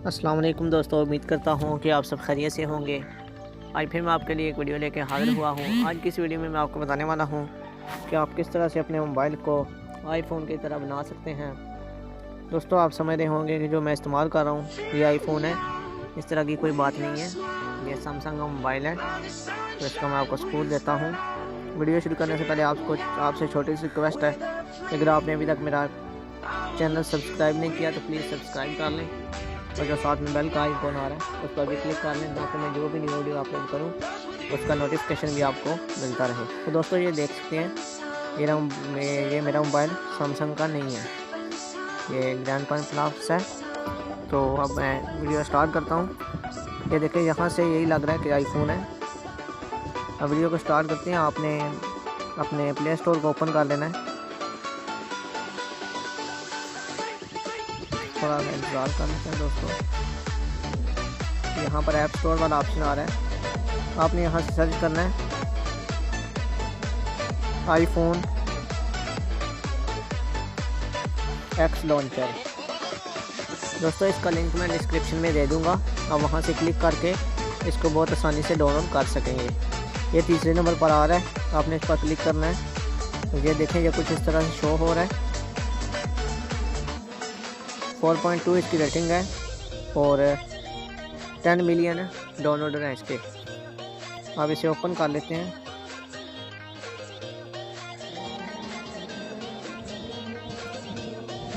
अस्सलाम वालेकुम दोस्तों, उम्मीद करता हूँ कि आप सब खैरियत से होंगे। आज फिर मैं आपके लिए एक वीडियो लेकर हाज़िर हुआ हूँ। आज की इस वीडियो में मैं आपको बताने वाला हूँ कि आप किस तरह से अपने मोबाइल को आईफोन की तरह बना सकते हैं। दोस्तों, आप समझ रहे होंगे कि जो मैं इस्तेमाल कर रहा हूँ ये आईफोन है, इस तरह की कोई बात नहीं है। ये सैमसंग का मोबाइल है, तो इसका मैं आपको सबूत देता हूँ। वीडियो शुरू करने से पहले आपसे छोटी सी रिक्वेस्ट है कि अगर आपने अभी तक मेरा चैनल सब्सक्राइब नहीं किया तो प्लीज़ सब्सक्राइब कर लें और जो साथ में बेल का आइकॉन आ रहा है उस पर भी क्लिक कर लें ताकि मैं जो भी न्यू वीडियो अपलोड करूं उसका नोटिफिकेशन भी आपको मिलता रहे। तो दोस्तों, ये देख सकते हैं ये मेरा मोबाइल सैमसंग का नहीं है, ये ग्रैंड पॉइंट प्लस है। तो अब मैं वीडियो स्टार्ट करता हूं। ये देखिए, यहाँ से यही लग रहा है कि आईफोन है। अब वीडियो को स्टार्ट करते हैं। आपने अपने प्ले स्टोर को ओपन कर लेना है। थोड़ा सा इंतज़ार कर लेते हैं दोस्तों। यहाँ पर ऐप स्टोर वाला ऑप्शन आ रहा है, आपने यहाँ से सर्च करना है आईफोन एक्स लॉन्चर। दोस्तों, इसका लिंक मैं डिस्क्रिप्शन में दे दूँगा, आप वहाँ से क्लिक करके इसको बहुत आसानी से डाउनलोड कर सकेंगे। ये तीसरे नंबर पर आ रहा है, आपने इस पर क्लिक करना है। ये देखें, ये कुछ इस तरह से शो हो रहा है। 4.2 इसकी रेटिंग है और 10 मिलियन डाउनलोडर हैं इसके। अब इसे ओपन कर लेते हैं।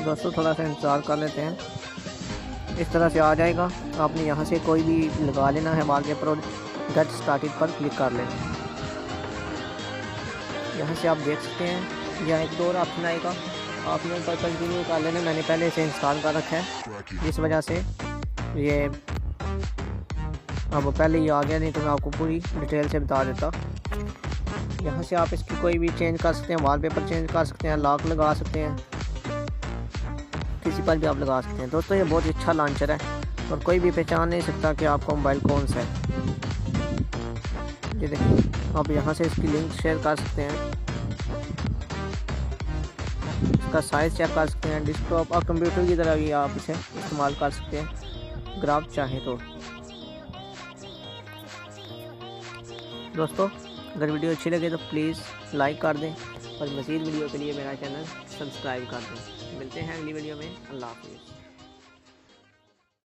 दोस्तों, थोड़ा सा इंतज़ार कर लेते हैं। इस तरह से आ जाएगा। आपने यहाँ से कोई भी लगा लेना है वॉलपेपर और गेट स्टार्टेड पर क्लिक कर लेना। यहाँ से आप देख सकते हैं यहाँ एक और ऑप्शन आएगा, आपने ऊपर कंटिन्यू कर लेना। मैंने पहले इसे इंस्टॉल कर रखा है, इस वजह से ये अब पहले ही आ गया, नहीं तो मैं आपको पूरी डिटेल से बता देता। यहाँ से आप इसकी कोई भी चेंज कर सकते हैं, वॉलपेपर चेंज कर सकते हैं, लॉक लगा सकते हैं, किसी पर भी आप लगा सकते हैं। दोस्तों, ये बहुत ही अच्छा लॉन्चर है और कोई भी पहचान नहीं सकता कि आपका मोबाइल कौन सा है। ये देखिए, आप यहाँ से इसकी लिंक शेयर कर सकते हैं, इसका साइज़ चेक कर सकते हैं। डेस्कटॉप और कंप्यूटर की तरह भी आप इसे इस्तेमाल कर सकते हैं अगर आप चाहें तो। दोस्तों, अगर वीडियो अच्छी लगे तो प्लीज़ लाइक कर दें और मज़ीद वीडियो के लिए मेरा चैनल सब्सक्राइब कर दें। मिलते हैं अगली वीडियो में। अल्लाह हाफ़िज़।